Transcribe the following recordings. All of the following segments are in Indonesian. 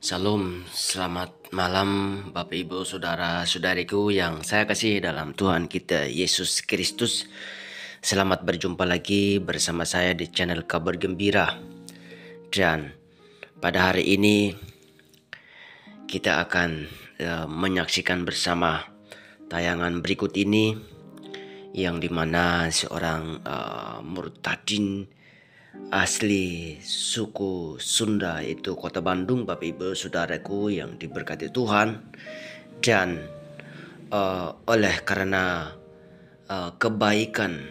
Salam, selamat malam Bapak Ibu Saudara-saudariku yang saya kasih dalam Tuhan kita Yesus Kristus. Selamat berjumpa lagi bersama saya di channel Kabar Gembira. Dan pada hari ini kita akan menyaksikan bersama tayangan berikut ini, yang dimana seorang murtadin asli suku Sunda, itu Kota Bandung, Bapak Ibu Saudaraku yang diberkati Tuhan. Dan oleh karena kebaikan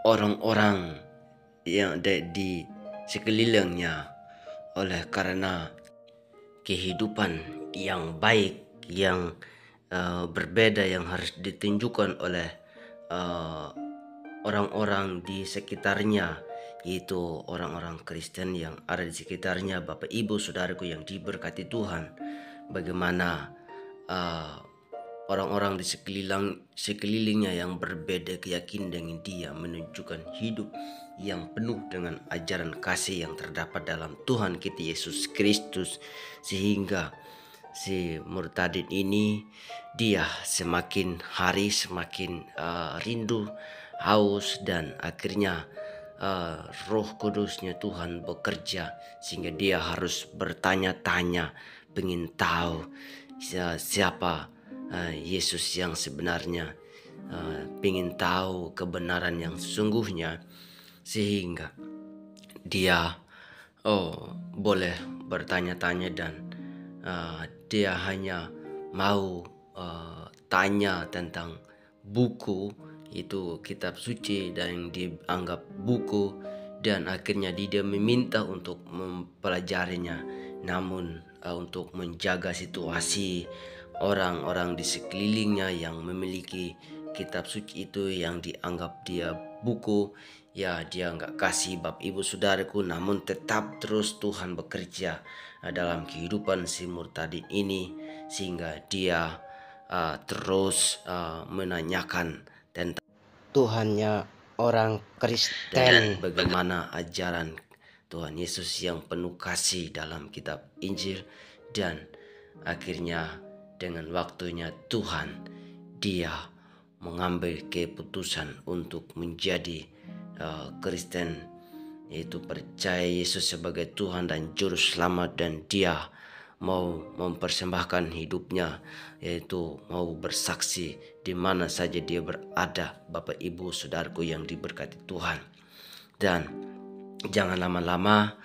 orang-orang yang ada di sekelilingnya, oleh karena kehidupan yang baik, yang berbeda, yang harus ditunjukkan oleh orang-orang di sekitarnya, yaitu orang-orang Kristen yang ada di sekitarnya, Bapak Ibu Saudaraku yang diberkati Tuhan. Bagaimana orang-orang di sekelilingnya yang berbeda keyakinan dengan dia menunjukkan hidup yang penuh dengan ajaran kasih yang terdapat dalam Tuhan kita Yesus Kristus, sehingga si murtadin ini dia semakin hari semakin rindu, haus, dan akhirnya Roh Kudusnya Tuhan bekerja sehingga dia harus bertanya-tanya, pengen tahu siapa Yesus yang sebenarnya, pengen tahu kebenaran yang sesungguhnya, sehingga dia boleh bertanya-tanya. Dan dia hanya mau tanya tentang buku, itu kitab suci dan yang dianggap buku, dan akhirnya dia meminta untuk mempelajarinya. Namun untuk menjaga situasi orang-orang di sekelilingnya yang memiliki kitab suci itu yang dianggap dia buku, ya dia nggak kasih, Bapak Ibu Saudaraku. Namun tetap terus Tuhan bekerja dalam kehidupan si murtadin ini, sehingga dia terus menanyakan tentang Tuhannya orang Kristen dan bagaimana ajaran Tuhan Yesus yang penuh kasih dalam kitab Injil. Dan akhirnya dengan waktunya Tuhan, dia mengambil keputusan untuk menjadi Kristen, yaitu percaya Yesus sebagai Tuhan dan Juru Selamat. Dan dia mau mempersembahkan hidupnya, yaitu mau bersaksi di mana saja dia berada, Bapak Ibu Saudaraku yang diberkati Tuhan. Dan jangan lama-lama,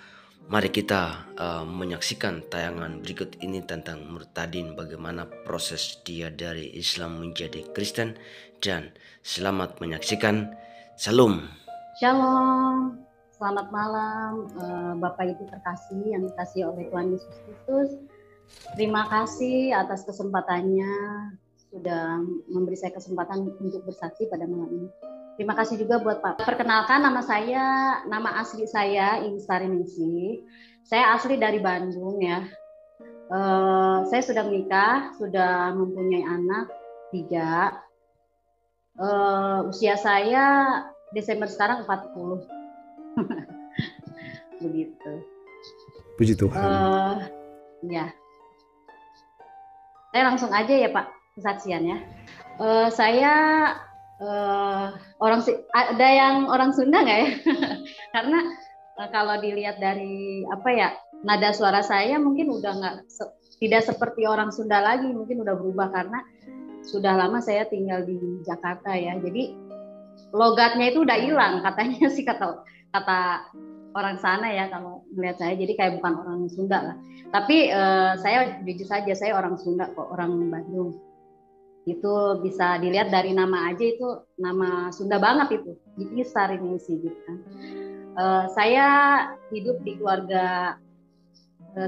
mari kita menyaksikan tayangan berikut ini tentang murtadin, bagaimana proses dia dari Islam menjadi Kristen. Dan selamat menyaksikan. Salam. Shalom, selamat malam Bapak Ibu terkasih yang dikasihi oleh Tuhan Yesus Kristus. Terima kasih atas kesempatannya, sudah memberi saya kesempatan untuk bersaksi pada malam ini. Terima kasih juga buat Pak. Perkenalkan, nama asli saya Insari Ningsih. Saya asli dari Bandung ya. Saya sudah menikah, sudah mempunyai anak 3. Usia saya Desember sekarang 40. Begitu. Puji Tuhan. Ya. Saya langsung aja ya Pak kesaksiannya. Saya ada yang orang Sunda nggak ya? Karena kalau dilihat dari nada suara saya mungkin udah tidak seperti orang Sunda lagi, mungkin udah berubah karena sudah lama saya tinggal di Jakarta ya. Jadi logatnya itu udah hilang katanya sih, kata orang sana ya kalau melihat saya, jadi kayak bukan orang Sunda lah. Tapi saya jujur saja, saya orang Sunda kok, orang Bandung. Itu bisa dilihat dari nama aja, itu nama Sunda banget itu, Insari Ningsih gitu kan. Saya hidup di keluarga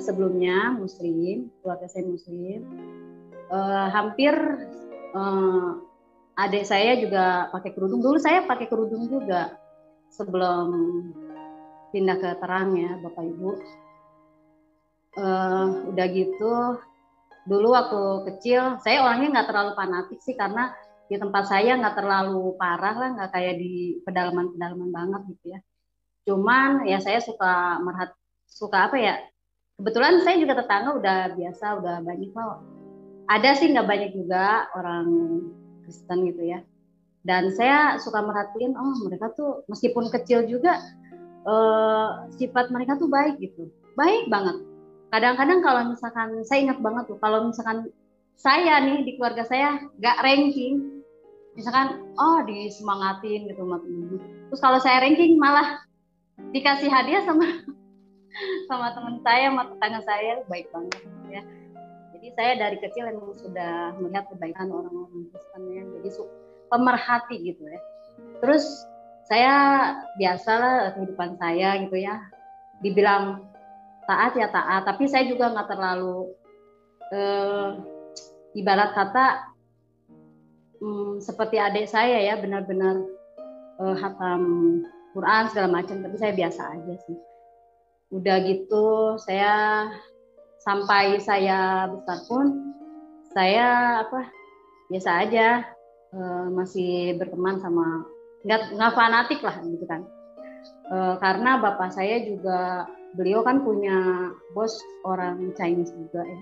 sebelumnya Muslim, keluarga saya Muslim. Hampir adik saya juga pakai kerudung. Dulu saya pakai kerudung juga sebelum pindah ke terang ya Bapak Ibu. Udah gitu, dulu waktu kecil saya orangnya nggak terlalu fanatik sih, karena di tempat saya nggak terlalu parah lah, nggak kayak di pedalaman banget gitu ya. Cuman ya saya suka kebetulan saya juga tetangga udah biasa, udah banyak kok. Ada sih nggak banyak juga orang Kristen gitu ya. Dan saya suka merhatiin, oh mereka tuh meskipun kecil juga sifat mereka tuh baik gitu, baik banget. Kadang-kadang kalau misalkan saya ingat banget tuh, kalau misalkan saya nih di keluarga saya nggak ranking, misalkan oh disemangatin gitu sama temen. Terus kalau saya ranking malah dikasih hadiah sama sama teman saya, sama tetangga saya, baik banget ya. Jadi saya dari kecil emang sudah melihat kebaikan orang-orang Kristen ya. Jadi pemerhati gitu ya. Terus saya biasalah kehidupan saya gitu ya. Dibilang taat ya taat, tapi saya juga nggak terlalu ibarat kata seperti adik saya ya, benar-benar hatam Quran segala macam, tapi saya biasa aja sih. Udah gitu saya sampai saya besar pun saya biasa aja, masih berteman sama nggak fanatik lah gitu kan, karena bapak saya juga, beliau kan punya bos orang Chinese juga ya.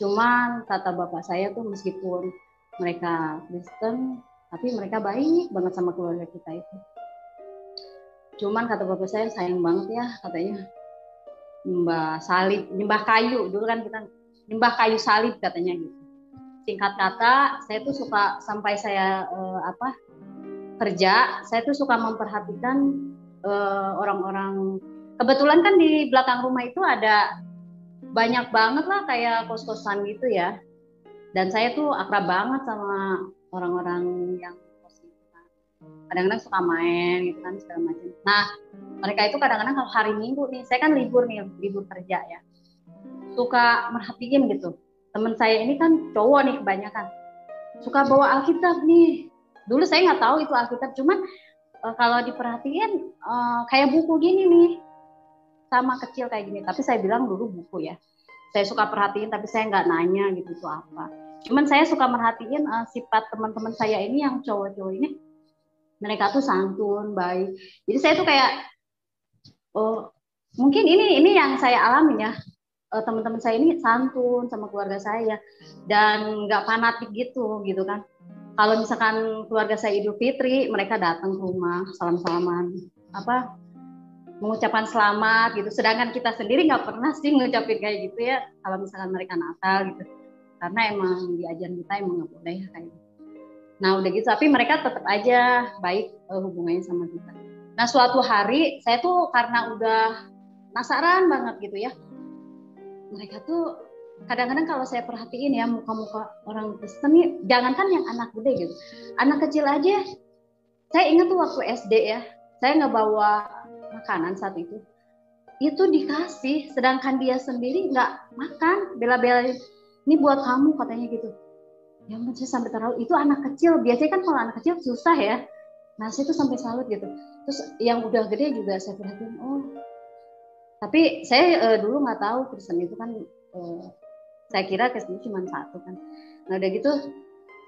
Cuman kata bapak saya tuh meskipun mereka Kristen tapi mereka baik banget sama keluarga kita itu. Cuman kata bapak saya sayang banget ya katanya, nyembah salib, nyembah kayu dulu kan kita nyembah kayu salib katanya gitu. Singkat kata, saya tuh suka sampai saya kerja, saya tuh suka memperhatikan orang-orang. Kebetulan kan di belakang rumah itu ada banyak banget lah kayak kos-kosan gitu ya. Dan saya tuh akrab banget sama orang-orang yang kos gitu kan. Kadang-kadang suka main gitu kan segala macam. Nah, mereka itu kadang-kadang kalau hari Minggu nih, saya kan libur kerja ya. Suka merhatiin gitu. Teman saya ini kan cowok nih kebanyakan. Suka bawa Alkitab nih. Dulu saya nggak tahu itu Alkitab, cuman kalau diperhatiin kayak buku gini nih, sama kecil kayak gini. Tapi saya bilang dulu buku ya. Saya suka perhatiin, tapi saya nggak nanya gitu itu apa. Cuman saya suka merhatiin sifat teman-teman saya ini yang cowok-cowok ini, mereka tuh santun, baik. Jadi saya tuh kayak, oh mungkin ini yang saya alami ya. Teman-teman saya ini santun sama keluarga saya dan nggak fanatik gitu kan. Kalau misalkan keluarga saya Idul Fitri, mereka datang ke rumah, salam-salaman, mengucapkan selamat gitu. Sedangkan kita sendiri nggak pernah sih ngucapin kayak gitu ya. Kalau misalkan mereka Natal gitu, karena emang di ajaran kita emang nggak boleh kayak gitu. Nah udah gitu, tapi mereka tetap aja baik hubungannya sama kita. Nah suatu hari saya tuh karena udah penasaran banget gitu ya, mereka tuh kadang-kadang kalau saya perhatiin ya muka-muka orang Kristen nih, jangankan yang anak gede gitu, anak kecil aja. Saya ingat tuh waktu SD ya, saya nggak bawa makanan saat itu dikasih, sedangkan dia sendiri nggak makan, bela-belain ini buat kamu katanya gitu. Ya ampun, saya sampai terlalu, itu anak kecil, biasanya kan kalau anak kecil susah ya. Nah saya tuh sampai salut gitu. Terus yang udah gede juga saya perhatiin, oh tapi saya dulu nggak tahu Kristen itu kan, saya kira Kristen cuma satu kan. Nah udah gitu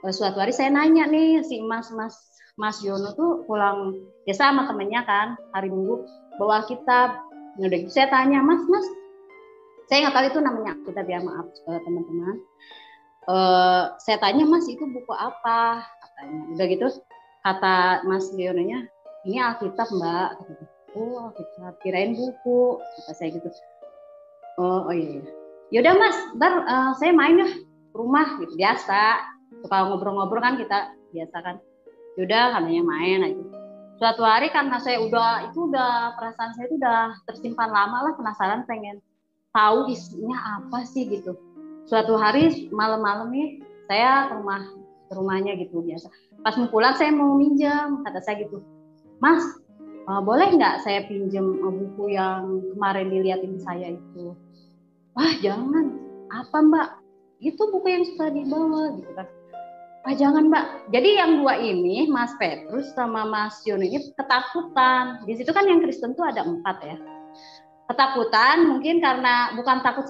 suatu hari saya nanya nih, si Mas Yono tuh pulang biasa sama temennya kan hari Minggu bawa kitab. Nah udah gitu saya tanya, Mas saya nggak tahu itu namanya kitab ya, maaf teman-teman. Saya tanya, Mas itu buku apa katanya. Udah gitu kata Mas Yononya, ini Alkitab Mbak. Oh Alkitab, kirain buku kata saya gitu. Oh iya. Yaudah Mas, ntar saya main ya ke rumah gitu, biasa suka ngobrol-ngobrol kan kita biasa kan. Yaudah katanya main aja. Suatu hari karena saya udah perasaan saya itu udah tersimpan lama lah, penasaran pengen tahu isinya apa sih gitu. Suatu hari malam-malam nih saya ke rumahnya gitu biasa. Pas mau pulang saya mau minjem, kata saya gitu, Mas boleh nggak saya pinjem buku yang kemarin diliatin saya itu? Wah jangan, apa Mbak? Itu buku yang suka dibawa gitu kan. Wah jangan Mbak. Jadi yang dua ini, Mas Petrus sama Mas Yono ini ketakutan. Di situ kan yang Kristen tuh ada 4 ya. Ketakutan mungkin karena bukan takut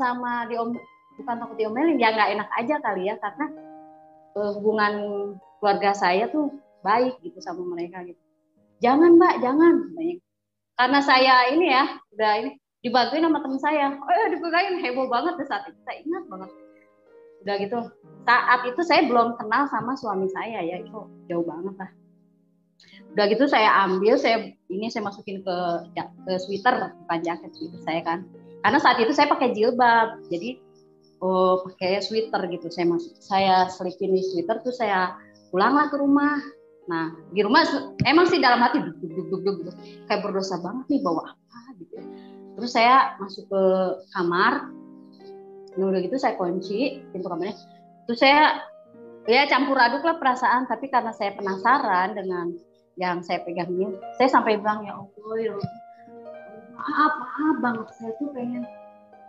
diomelin, ya nggak enak aja kali ya, karena hubungan keluarga saya tuh baik gitu sama mereka gitu. Jangan Mbak, jangan. Karena saya ini ya, udah ini, dibantuin sama temen saya, dipegangin, heboh banget di saat itu, saya ingat banget. Udah gitu, saat itu saya belum kenal sama suami saya ya, itu jauh banget lah. Udah gitu saya ambil, saya masukin ke sweater, bukan jaket sweater saya kan, karena saat itu saya pakai jilbab, jadi pakai sweater gitu, saya selipin di sweater, tuh saya pulanglah ke rumah. Nah di rumah emang sih dalam hati duk, kayak berdosa banget nih bawa apa gitu. Terus saya masuk ke kamar, nah udah gitu saya kunci pintu kamarnya. Terus saya ya campur aduk lah perasaan, tapi karena saya penasaran dengan yang saya pegang ini, saya sampai bilang, ya Allah, ya maaf banget, saya tuh pengen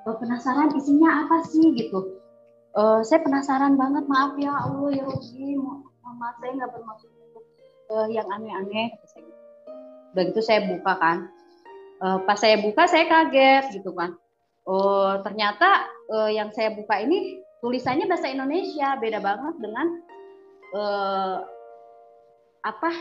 penasaran isinya apa sih gitu. Saya penasaran banget, maaf ya Allah ya Robi, maaf saya nggak bermaksud untuk yang aneh-aneh. Udah gitu saya buka kan, pas saya buka saya kaget gitu kan. Ternyata yang saya buka ini tulisannya bahasa Indonesia, beda banget dengan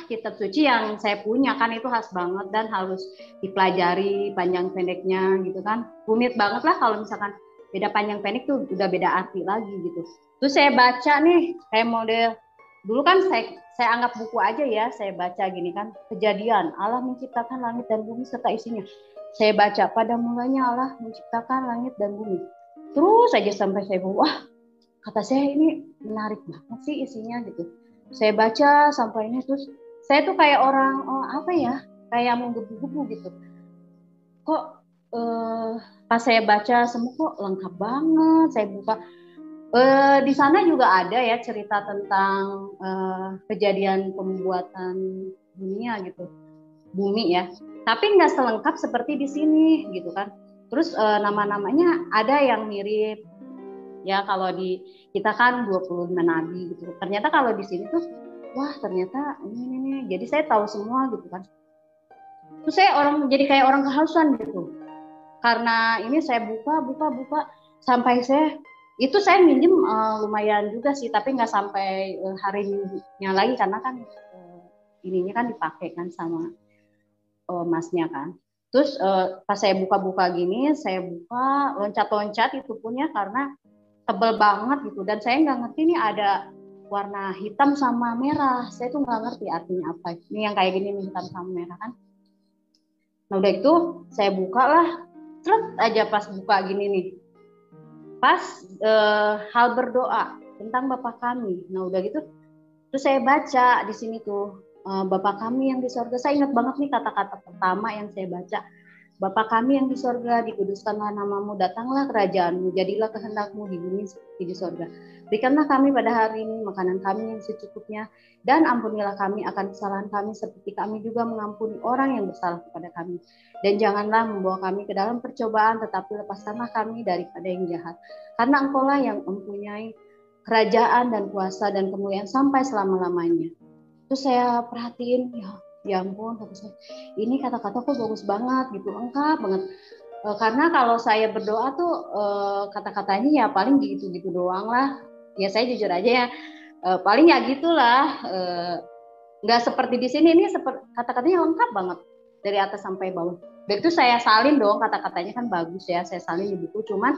kitab suci yang saya punya kan, itu khas banget dan harus dipelajari panjang pendeknya gitu kan. Rumit banget lah kalau misalkan beda panjang pendek tuh udah beda arti lagi gitu. Terus saya baca nih kayak model dulu kan, saya anggap buku aja ya, saya baca gini kan, Kejadian, Allah menciptakan langit dan bumi serta isinya. Saya baca, pada mulanya Allah menciptakan langit dan bumi. Terus saja sampai saya wah, kata saya ini menarik banget sih isinya gitu. Saya baca sampai ini, terus saya tuh kayak orang kayak menggebu-gebu gitu. Kok pas saya baca semua kok lengkap banget. Saya buka di sana juga ada ya cerita tentang kejadian pembuatan dunia gitu, bumi ya. Tapi nggak selengkap seperti di sini gitu kan. Terus nama-namanya ada yang mirip. Ya kalau di kita kan 25 nabi gitu. Ternyata kalau di sini tuh wah ternyata ini. Jadi saya tahu semua gitu kan. Terus saya jadi kayak orang kehausan gitu. Karena ini saya buka sampai saya minjem lumayan juga sih, tapi nggak sampai harinya lagi karena kan ininya kan dipakai kan sama masnya kan. Terus pas saya buka gini, saya buka loncat-loncat itu punya karena tebal banget gitu, dan saya nggak ngerti nih ada warna hitam sama merah, saya tuh nggak ngerti artinya apa ini yang kayak gini nih, hitam sama merah kan. Nah udah itu saya buka lah, terus aja pas buka gini nih, pas hal berdoa tentang Bapa kami. Nah udah gitu terus saya baca di sini tuh Bapa kami yang di sorga. Saya ingat banget nih kata-kata pertama yang saya baca, Bapa kami yang di sorga, dikuduskanlah namamu, datanglah kerajaanmu, jadilah kehendakmu di bumi seperti di sorga. Berikanlah kami pada hari ini makanan kami yang secukupnya, dan ampunilah kami akan kesalahan kami seperti kami juga mengampuni orang yang bersalah kepada kami. Dan janganlah membawa kami ke dalam percobaan, tetapi lepaskanlah kami daripada yang jahat. Karena Engkaulah yang mempunyai kerajaan dan kuasa dan kemuliaan sampai selama-lamanya. Terus saya perhatiin, ya ampun, kata saya, ini kata-kata kok bagus banget gitu, lengkap banget. Karena kalau saya berdoa tuh kata-katanya ya paling gitu-gitu doang lah. Ya saya jujur aja ya, paling ya gitulah. Nggak seperti di sini, ini kata-katanya lengkap banget dari atas sampai bawah. Dan itu saya salin dong, kata-katanya kan bagus ya, saya salin di buku. Cuman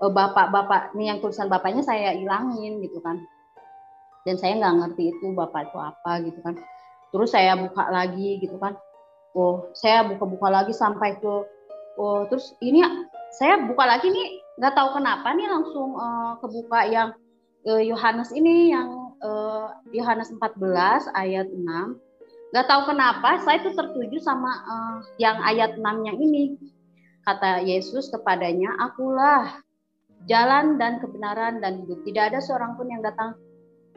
bapak nih yang tulisan bapaknya saya ilangin gitu kan. Dan saya nggak ngerti itu bapak itu apa gitu kan. Terus saya buka lagi gitu kan. Saya buka-buka lagi sampai ke terus ini saya buka lagi nih, nggak tahu kenapa nih langsung kebuka yang Yohanes ini, yang Yohanes 14 ayat 6. Nggak tahu kenapa saya tuh tertuju sama yang ayat 6-nya ini. Kata Yesus kepadanya, akulah jalan dan kebenaran dan hidup. Tidak ada seorang pun yang datang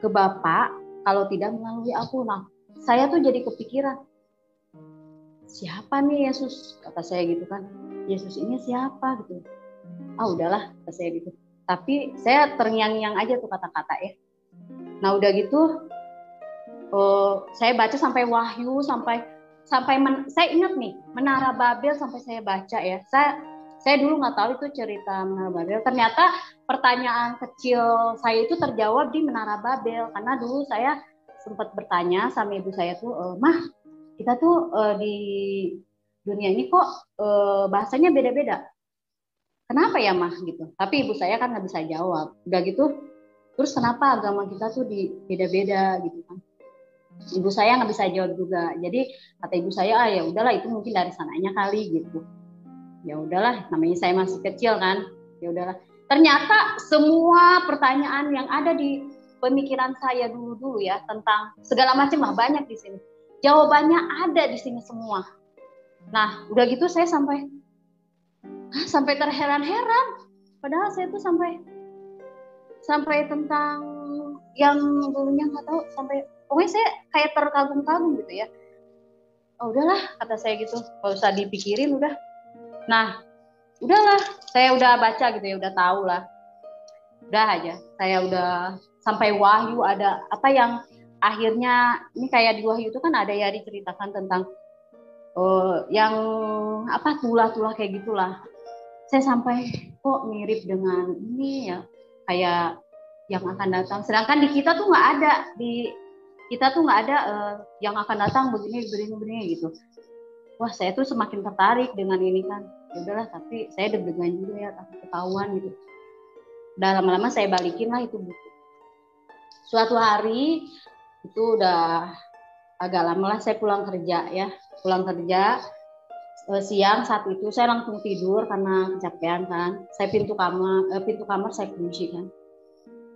ke Bapa kalau tidak melalui aku. Nah, saya tuh jadi kepikiran, siapa nih Yesus? Kata saya gitu kan. Yesus ini siapa gitu. Udahlah, kata saya gitu. Tapi saya terngiang-ngiang aja tuh kata-kata ya. Nah udah gitu, saya baca sampai Wahyu, sampai saya ingat nih Menara Babel sampai saya baca ya. Saya dulu nggak tahu itu cerita Menara Babel. Ternyata pertanyaan kecil saya itu terjawab di Menara Babel, karena dulu saya sempat bertanya sama ibu saya tuh, Mah, kita tuh di dunia ini kok bahasanya beda-beda. kenapa ya mah gitu. Tapi ibu saya kan nggak bisa jawab. Udah gitu, terus kenapa agama kita tuh beda-beda gitu kan. Ibu saya nggak bisa jawab juga. Jadi kata ibu saya, ya udahlah itu mungkin dari sananya kali gitu. Ya udahlah, namanya saya masih kecil kan. Ya udahlah. Ternyata semua pertanyaan yang ada di pemikiran saya dulu ya tentang segala macam lah banyak di sini. Jawabannya ada di sini semua. Nah, udah gitu saya sampai terheran-heran. Padahal saya tuh sampai tentang yang dulunya nggak tahu, sampai pokoknya saya kayak terkagum-kagum gitu ya. Oh udahlah, kata saya gitu, nggak usah dipikirin udah. Nah, udahlah, saya udah baca gitu ya, udah tahu lah. Udah aja, saya udah sampai wahyu ada apa yang akhirnya ini kayak di wahyu itu kan ada ya diceritakan tentang yang apa tulah-tulah kayak gitulah. Saya sampai kok mirip dengan ini ya, kayak yang akan datang. Sedangkan di kita tuh nggak ada, di kita tuh nggak ada yang akan datang begini gitu. Wah, saya tuh semakin tertarik dengan ini kan. Ya udahlah, tapi saya deg-degan juga ya, takut ketahuan gitu. Udah lama-lama saya balikin lah itu buku. Suatu hari itu udah agak lama lah saya pulang kerja ya, siang saat itu saya langsung tidur karena kecapean kan. Saya pintu kamar saya kunci kan.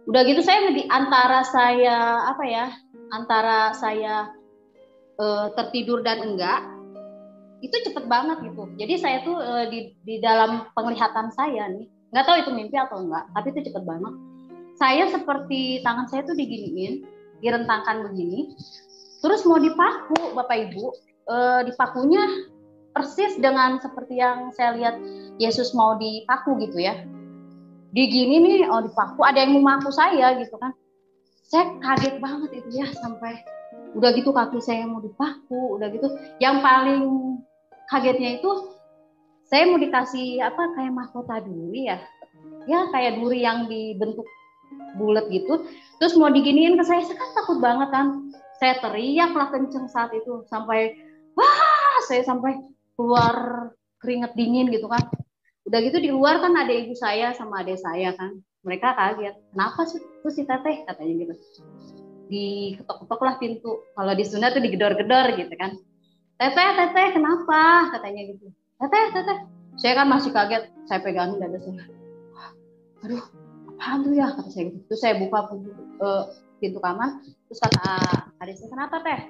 Udah gitu saya antara saya tertidur dan enggak, itu cepet banget gitu. Jadi saya tuh di dalam penglihatan saya nih, nggak tahu itu mimpi atau enggak, tapi itu cepet banget. Saya seperti tangan saya tuh diginiin, direntangkan begini, terus mau dipaku Bapak Ibu, dipakunya persis dengan seperti yang saya lihat Yesus mau dipaku gitu ya. Digini nih, dipaku, ada yang mau maku saya gitu kan. Saya kaget banget itu ya, sampai udah gitu kaki saya mau dipaku, udah gitu. Yang paling kagetnya itu saya mau dikasih apa kayak mahkota duri ya. Ya kayak duri yang dibentuk bulat gitu. Terus mau diginiin ke saya kan takut banget kan. Saya teriak lah kenceng saat itu sampai saya sampai keluar keringet dingin gitu kan. Udah gitu di luar kan ada ibu saya sama adik saya kan. Mereka kaget. Kenapa sih tuh si Teteh katanya gitu. Diketok-ketok lah pintu. Kalau di Sunda tuh digedor-gedor gitu kan. Teteh kenapa katanya gitu. Teteh. Saya kan masih kaget. Saya pegangin dada saya. Aduh, apaan tuh ya kata saya gitu. Terus saya buka pintu kamar. Terus kata adik saya, kenapa Teh?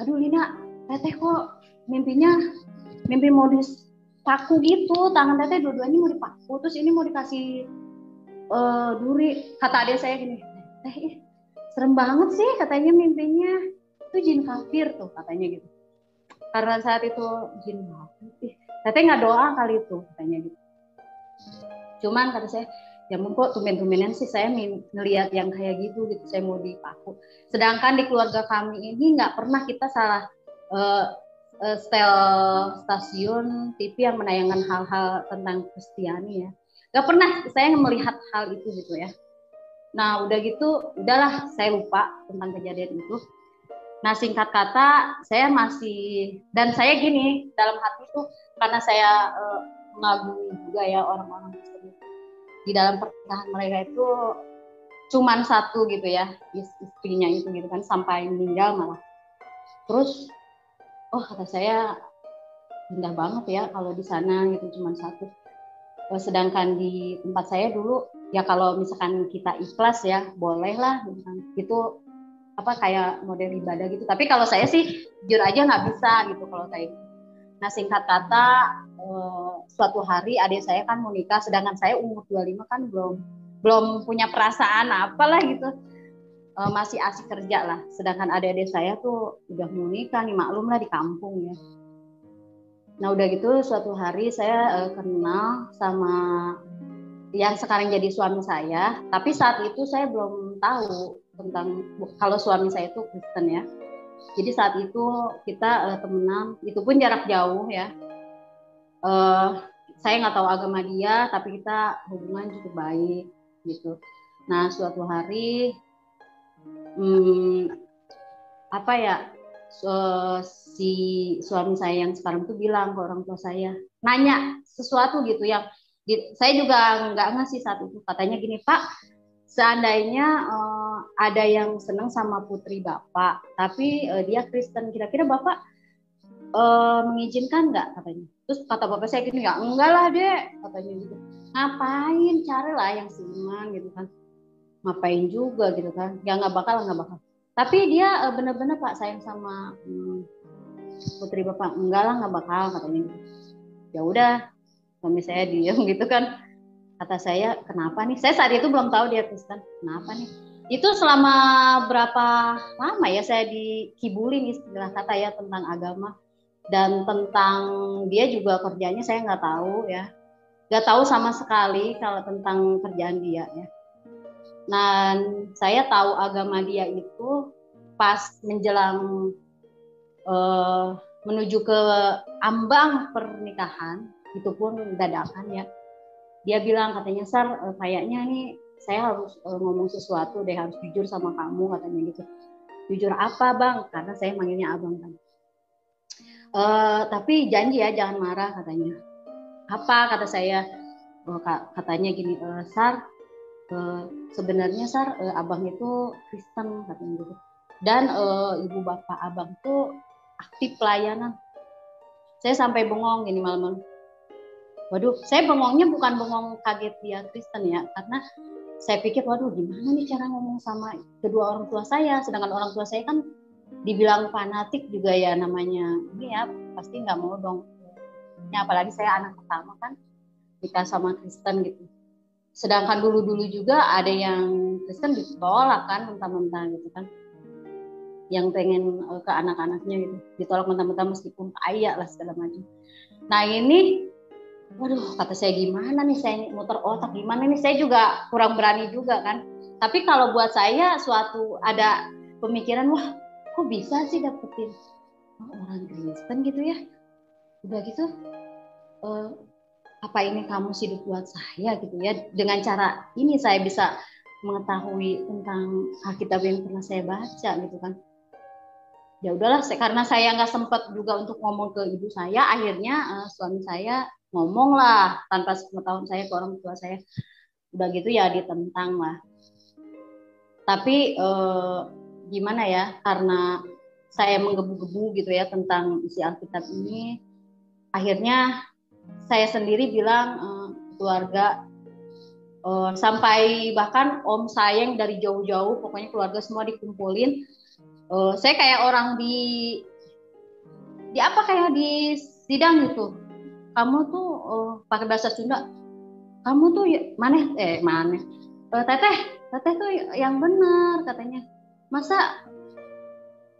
Aduh Lina, Teteh kok mimpi mau dipaku gitu, tangan Teteh dua-duanya mau dipaku, terus ini mau dikasih duri. Kata adik saya gini, Teh serem banget sih katanya mimpinya, itu jin kafir tuh katanya gitu. Karena saat itu jin kafir, Teteh nggak doa kali itu katanya gitu. Cuman kata saya, ya kok tumben-tumbenan sih saya ngelihat yang kayak gitu saya mau dipaku. Sedangkan di keluarga kami ini nggak pernah kita salah setel stasiun TV yang menayangkan hal-hal tentang Kristiani ya. Nggak pernah saya melihat hal itu gitu ya. Nah udah gitu, udahlah saya lupa tentang kejadian itu. Nah singkat kata saya masih, dan saya gini dalam hati tuh karena saya mengagumi juga ya orang-orang Kristen di dalam pernikahan mereka itu cuman satu gitu ya, istrinya itu gitu kan sampai meninggal malah. Terus kata saya indah banget ya kalau di sana gitu cuman satu. Sedangkan di tempat saya dulu ya kalau misalkan kita ikhlas ya bolehlah gitu apa kayak model ibadah gitu. Tapi kalau saya sih jujur aja nggak bisa gitu kalau kayak gitu. Nah singkat kata suatu hari adik saya kan mau nikah, sedangkan saya umur 25 kan belum punya perasaan apalah gitu, masih asik kerja lah. Sedangkan adik-adik saya tuh udah mau nikah nih, maklum lah di kampung ya. Nah udah gitu suatu hari saya kenal sama yang sekarang jadi suami saya, tapi saat itu saya belum tahu tentang kalau suami saya itu Kristen ya. Jadi saat itu kita temenan, itu pun jarak jauh ya. Saya nggak tahu agama dia, tapi kita hubungan cukup baik gitu. Nah suatu hari si suami saya yang sekarang tuh bilang ke orang tua saya, nanya sesuatu gitu yang Saya juga nggak ngasih saat itu. Katanya gini, Pak, seandainya ada yang senang sama putri Bapak, tapi dia Kristen, kira-kira Bapak mengizinkan nggak, katanya. Terus kata Bapak saya gini, ya enggak lah Dek, katanya gitu. Ngapain, carilah yang seiman gitu kan. Ngapain juga gitu kan. Ya nggak bakal. Tapi dia benar-benar Pak sayang sama putri Bapak. Enggak lah, nggak bakal, katanya gitu. Ya udah, suami saya diam gitu kan. Kata saya, kenapa nih? Saya saat itu belum tahu dia Kristen. Kenapa nih? Itu selama berapa lama ya saya dikibulin istilah kata ya tentang agama. Dan tentang dia juga kerjanya saya nggak tahu ya. Nggak tahu sama sekali kalau tentang kerjaan dia ya. Nah, saya tahu agama dia itu pas menjelang menuju ke ambang pernikahan, itu pun dadakan ya. Dia bilang katanya, Sar, kayaknya nih saya harus ngomong sesuatu deh, harus jujur sama kamu, katanya gitu. Jujur apa Bang? Karena saya manggilnya Abang kan. Tapi janji ya jangan marah, katanya. Apa, kata saya. Katanya gini, Sar, sebenarnya Sar, Abang itu Kristen, katanya gitu. Dan ibu bapak Abang itu aktif pelayanan. Saya sampai bengong gini malam-malam. Waduh, saya bengongnya bukan bengong kaget dia Kristen ya, karena saya pikir, waduh gimana nih cara ngomong sama kedua orang tua saya, sedangkan orang tua saya kan dibilang fanatik juga ya namanya, ini ya pasti nggak mau dong. Ya, apalagi saya anak pertama kan, nikah sama Kristen gitu. Sedangkan dulu-dulu juga ada yang Kristen ditolak kan, mentah-mentah gitu kan. Yang pengen ke anak-anaknya gitu, ditolak mentah-mentah meskipun kaya lah segala macam. Nah ini, waduh, kata saya gimana nih, saya muter otak gimana nih, saya juga kurang berani juga kan. Tapi kalau buat saya suatu ada pemikiran, wah kok bisa sih dapetin orang Kristen gitu ya. Udah gitu, apa ini kamu hidup buat saya gitu ya. Dengan cara ini saya bisa mengetahui tentang Alkitab yang pernah saya baca gitu kan. Ya udahlah, karena saya nggak sempat juga untuk ngomong ke ibu saya, akhirnya suami saya ngomong lah tanpa sepengetahuan saya ke orang tua saya. Udah gitu ya ditentang lah. Tapi gimana ya, karena saya menggebu-gebu gitu ya tentang isi Alkitab ini, akhirnya saya sendiri bilang keluarga, sampai bahkan om saya yang dari jauh-jauh, pokoknya keluarga semua dikumpulin. Saya kayak orang di apa, kayak di sidang gitu. Kamu tuh pakai bahasa Sunda. Kamu tuh maneh teteh tuh yang benar, katanya. Masa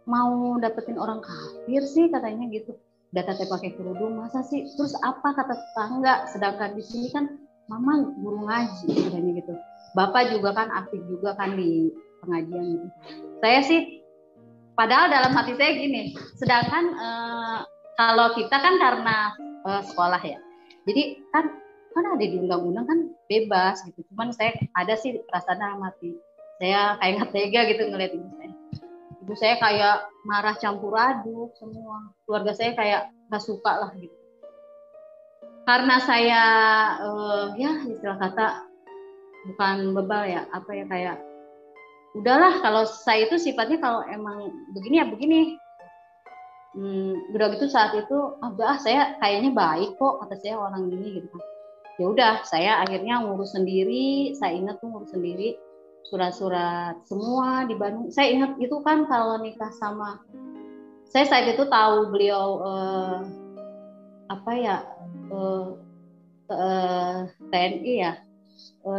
mau dapetin orang kafir sih, katanya gitu. Udah teteh pakai kerudung, masa sih? Terus apa kata tetangga? Sedangkan di sini kan mama guru ngaji, katanya gitu. Bapak juga kan aktif juga kan di pengajian gitu. Saya sih padahal dalam hati saya gini, sedangkan kalau kita kan karena sekolah ya, jadi kan ada di undang-undang kan bebas gitu. Cuman saya ada sih perasaan dalam hati, saya kayak nggak tega gitu ngeliat ibu saya. Ibu saya kayak marah campur aduk semua, keluarga saya kayak nggak suka lah gitu. Karena saya ya istilah kata bukan bebal ya, apa ya, kayak udahlah, kalau saya itu sifatnya kalau emang begini ya begini. Udah gitu saat itu, saya kayaknya baik kok, kata saya orang ini gitu kan. Ya udah, saya akhirnya ngurus sendiri. Saya ingat tuh ngurus sendiri surat-surat semua di Bandung. Saya ingat itu kan kalau nikah sama saya saat itu tahu beliau TNI ya.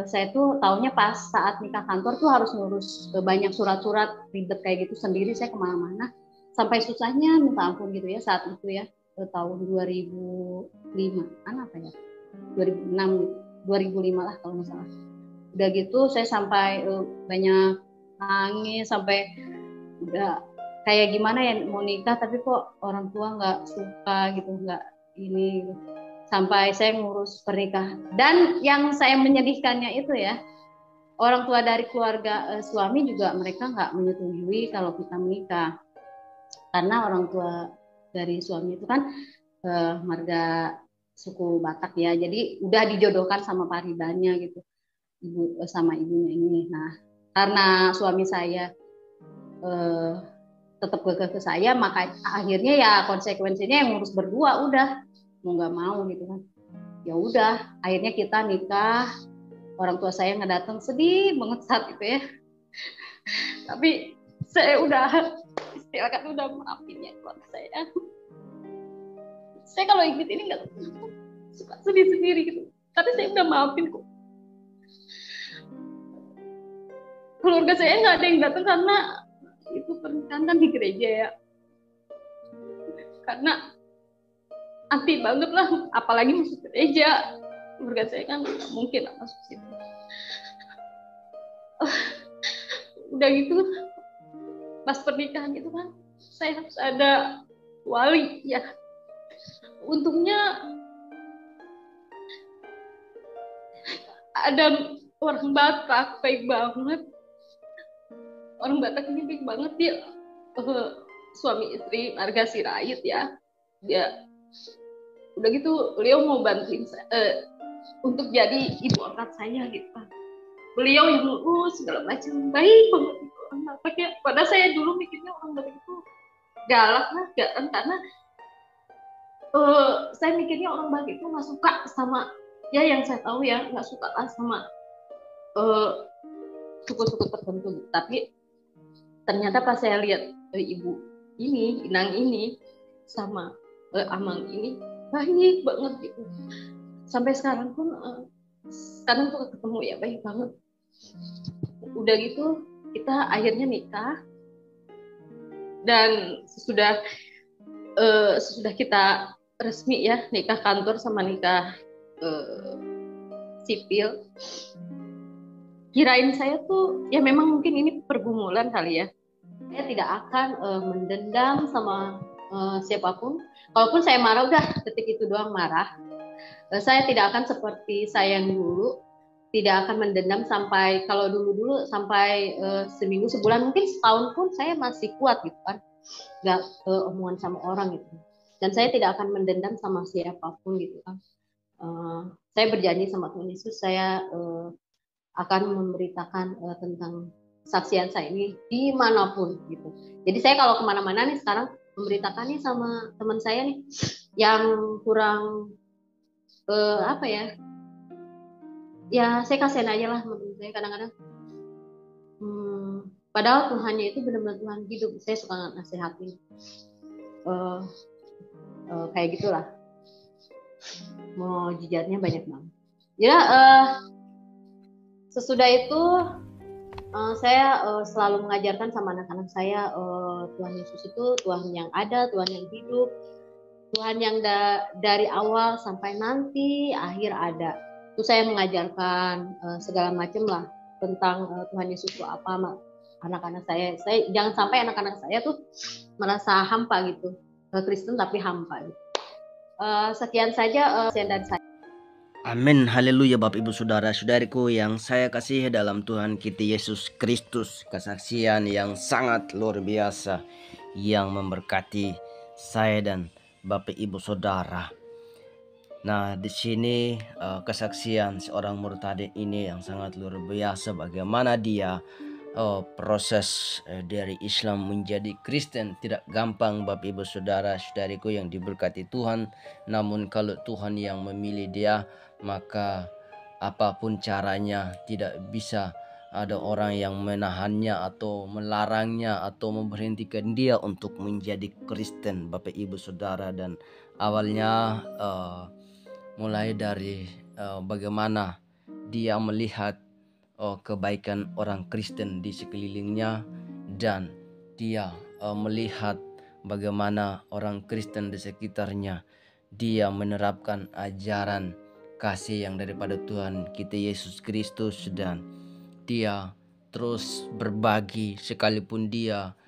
Saya tuh taunya pas saat nikah kantor tuh harus ngurus banyak surat-surat ribet kayak gitu sendiri. Saya kemana-mana sampai susahnya minta ampun gitu ya saat itu ya, tahun 2005 apa ya, 2005 lah kalau nggak salah. Udah gitu saya sampai banyak nangis, sampai udah kayak gimana ya mau nikah tapi kok orang tua nggak suka gitu, nggak ini gitu. Sampai saya ngurus pernikahan. Dan yang saya menyedihkannya itu ya, orang tua dari keluarga suami juga mereka nggak menyetujui kalau kita menikah. Karena orang tua dari suami itu kan marga suku Batak ya. Jadi udah dijodohkan sama paribannya gitu, ibu sama ibunya ini. Nah, karena suami saya eh, tetap ke saya, maka akhirnya ya konsekuensinya yang ngurus berdua udah mau nggak mau gitu kan. Ya udah, akhirnya kita nikah. Orang tua saya nggak datang, sedih banget saat itu ya. Tapi saya udah istilahkan udah maafin ya keluarga saya. Saya kalau ingat ini nggak suka sedih sendiri gitu. Tapi saya udah maafin kok. Keluarga saya nggak ada yang datang karena itu pernikahan kan di gereja ya. Karena anti banget lah, apalagi masuk gereja. Keluarga saya kan nggak mungkin masuk situ. Udah gitu, pas pernikahan itu kan saya harus ada wali ya. Untungnya ada orang Batak baik banget. Orang Batak ini baik banget dia, suami istri marga Sirait ya. Dia udah gitu beliau mau bantuin saya, untuk jadi ibu angkat saya gitu. Beliau yang lurus segala macam, baik banget itu orang Batak ya. Padahal saya dulu mikirnya orang Batak itu galak lah, karena saya mikirnya orang Batak itu nggak suka sama, ya yang saya tahu ya nggak suka lah sama suku-suku tertentu. Tapi ternyata pas saya lihat ibu ini, Inang ini sama Amang ini baik banget gitu. Sampai sekarang pun kadang tuh ketemu ya baik banget. Udah gitu kita akhirnya nikah, dan sesudah kita resmi ya nikah kantor sama nikah sipil, kirain saya tuh ya memang mungkin ini pergumulan kali ya. Saya tidak akan mendendam sama siapapun. Kalaupun saya marah udah detik itu doang marah. Saya tidak akan seperti saya yang dulu, tidak akan mendendam sampai, kalau dulu sampai seminggu, sebulan, mungkin setahun pun saya masih kuat gitu kan, nggak omongan sama orang gitu. Dan saya tidak akan mendendam sama siapapun gitu kan. Saya berjanji sama Tuhan Yesus, saya akan memberitakan tentang saksian saya ini dimanapun gitu. Jadi saya kalau kemana-mana nih sekarang memberitakannya sama teman saya nih yang kurang apa ya saya kasihan aja lah menurut saya kadang-kadang. Padahal Tuhannya itu benar-benar Tuhan hidup. Saya suka nasihatin kayak gitulah. Mau jijatnya banyak banget. Ya sesudah itu saya selalu mengajarkan sama anak-anak saya, Tuhan Yesus itu Tuhan yang ada, Tuhan yang hidup, Tuhan yang dari awal sampai nanti akhir ada. Itu saya mengajarkan segala macam lah tentang Tuhan Yesus itu apa. Anak-anak saya jangan sampai anak-anak saya tuh merasa hampa gitu, Kristen tapi hampa gitu. Sekian saja dari saya. Amin, haleluya Bapak Ibu Saudara-saudariku yang saya kasih dalam Tuhan kita Yesus Kristus. Kesaksian yang sangat luar biasa yang memberkati saya dan Bapak Ibu Saudara. Nah, di sini kesaksian seorang murtadin ini yang sangat luar biasa, bagaimana dia proses dari Islam menjadi Kristen tidak gampang Bapak Ibu Saudara-saudariku yang diberkati Tuhan. Namun kalau Tuhan yang memilih dia, maka apapun caranya tidak bisa ada orang yang menahannya atau melarangnya atau memberhentikan dia untuk menjadi Kristen Bapak Ibu Saudara. Dan awalnya mulai dari bagaimana dia melihat kebaikan orang Kristen di sekelilingnya, dan dia melihat bagaimana orang Kristen di sekitarnya dia menerapkan ajaran kasih yang daripada Tuhan kita Yesus Kristus, dan dia terus berbagi sekalipun dia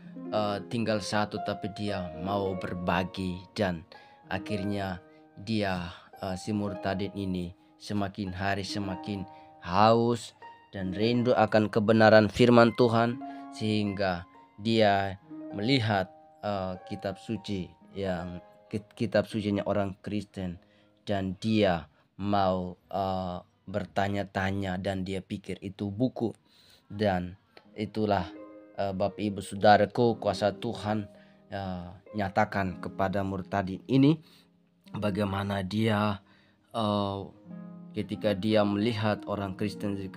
tinggal satu, tapi dia mau berbagi. Dan akhirnya dia si murtadin ini semakin hari semakin haus dan rindu akan kebenaran firman Tuhan, sehingga dia melihat kitab suci yang kitab sucinya orang Kristen, dan dia mau bertanya-tanya dan dia pikir itu buku. Dan itulah Bapak Ibu Saudaraku, kuasa Tuhan nyatakan kepada murtadin ini bagaimana dia ketika dia melihat orang Kristen di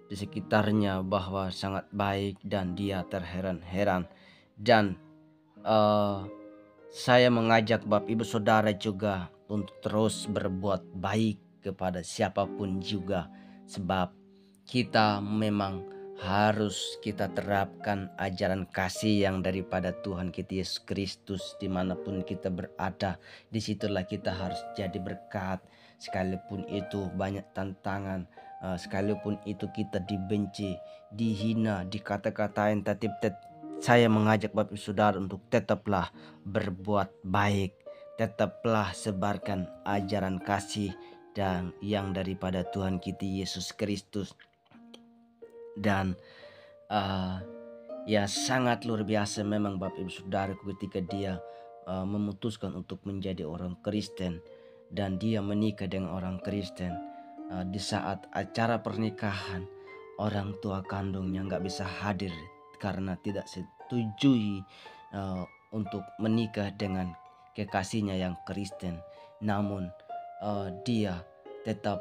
di sekitarnya bahwa sangat baik, dan dia terheran-heran. Dan saya mengajak Bapak Ibu Saudara juga untuk terus berbuat baik kepada siapapun juga, sebab kita memang harus kita terapkan ajaran kasih yang daripada Tuhan kita Yesus Kristus. Dimanapun kita berada, disitulah kita harus jadi berkat. Sekalipun itu banyak tantangan, sekalipun itu kita dibenci, dihina, dikata-katain, saya mengajak Bapak Ibu Saudara untuk tetaplah berbuat baik, tetaplah sebarkan ajaran kasih dan yang daripada Tuhan kita Yesus Kristus. Dan ya sangat luar biasa memang Bapak Ibu Saudaraku ketika dia memutuskan untuk menjadi orang Kristen dan dia menikah dengan orang Kristen. Di saat acara pernikahan, orang tua kandungnya nggak bisa hadir karena tidak setujui untuk menikah dengan kekasihnya yang Kristen. Namun dia tetap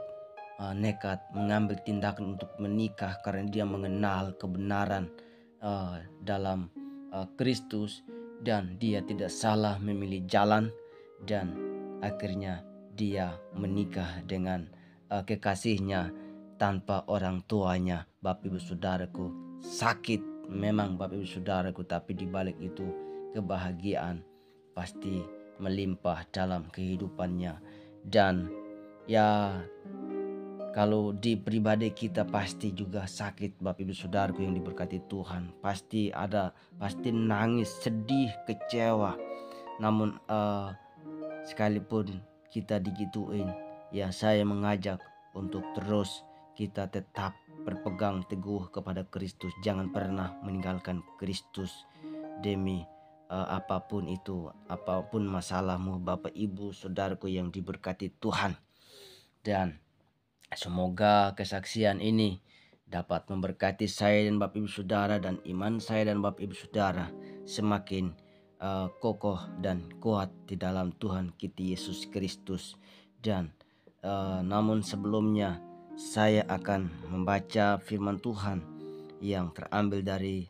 nekat mengambil tindakan untuk menikah karena dia mengenal kebenaran dalam Kristus, dan dia tidak salah memilih jalan, dan akhirnya dia menikah dengan kekasihnya tanpa orang tuanya. Bapak Ibu Saudaraku, sakit memang Bapak Ibu Saudaraku, tapi di balik itu kebahagiaan pasti melimpah dalam kehidupannya. Dan ya kalau di pribadi kita pasti juga sakit Bapak Ibu Saudaraku yang diberkati Tuhan. Pasti nangis, sedih, kecewa. Namun sekalipun kita digituin, ya saya mengajak untuk terus kita tetap berpegang teguh kepada Kristus. Jangan pernah meninggalkan Kristus demi apapun itu, apapun masalahmu Bapak Ibu Saudaraku yang diberkati Tuhan. Dan semoga kesaksian ini dapat memberkati saya dan Bapak Ibu Saudara, dan iman saya dan Bapak Ibu Saudara semakin kokoh dan kuat di dalam Tuhan kita Yesus Kristus. Dan namun sebelumnya saya akan membaca firman Tuhan yang terambil dari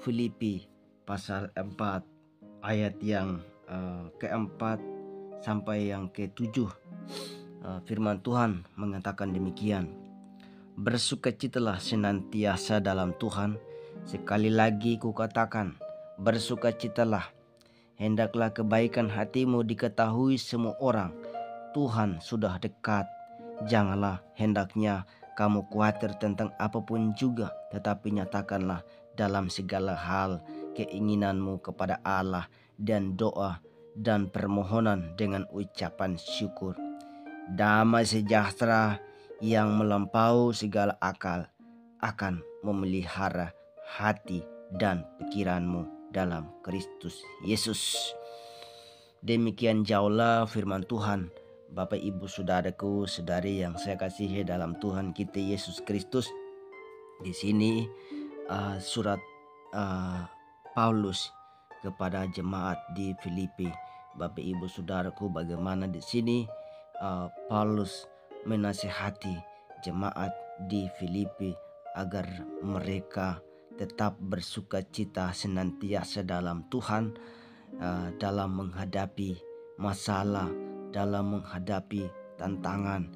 Filipi pasal 4 ayat yang keempat sampai yang ke-7. Firman Tuhan mengatakan demikian: bersukacitalah senantiasa dalam Tuhan. Sekali lagi kukatakan, bersukacitalah. Hendaklah kebaikan hatimu diketahui semua orang. Tuhan sudah dekat. Janganlah hendaknya kamu khawatir tentang apapun juga, tetapi nyatakanlah dalam segala hal keinginanmu kepada Allah dan doa dan permohonan dengan ucapan syukur. Damai sejahtera yang melampaui segala akal akan memelihara hati dan pikiranmu dalam Kristus Yesus. Demikian jauhlah firman Tuhan. Bapak Ibu Saudaraku, saudari yang saya kasihi dalam Tuhan kita Yesus Kristus. Di sini surat Paulus kepada jemaat di Filipi. Bapak Ibu Saudaraku, bagaimana di sini Paulus menasihati jemaat di Filipi agar mereka tetap bersukacita senantiasa dalam Tuhan, dalam menghadapi masalah, dalam menghadapi tantangan,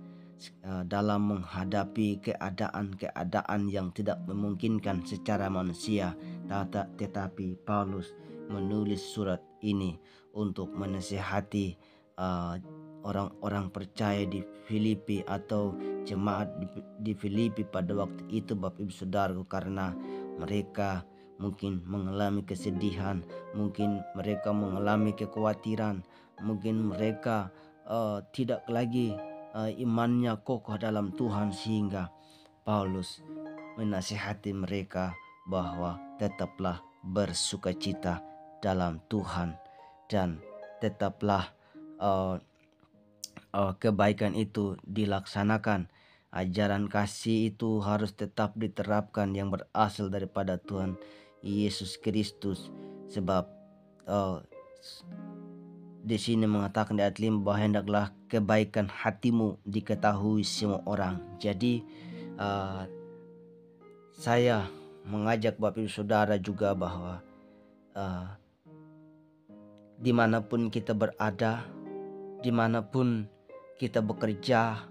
dalam menghadapi keadaan-keadaan yang tidak memungkinkan secara manusia. Tetapi Paulus menulis surat ini untuk menasihati orang-orang percaya di Filipi atau jemaat di Filipi pada waktu itu Bapak Ibu Saudaraku, karena mereka mungkin mengalami kesedihan, mungkin mereka mengalami kekhawatiran, mungkin mereka tidak lagi imannya kokoh dalam Tuhan, sehingga Paulus menasihati mereka bahwa tetaplah bersukacita dalam Tuhan dan tetaplah kebaikan itu dilaksanakan. Ajaran kasih itu harus tetap diterapkan yang berasal daripada Tuhan Yesus Kristus. Sebab di sini mengatakan di ayat 5 bahwa hendaklah kebaikan hatimu diketahui semua orang. Jadi saya mengajak Bapak Ibu Saudara juga bahwa dimanapun kita berada, dimanapun kita bekerja,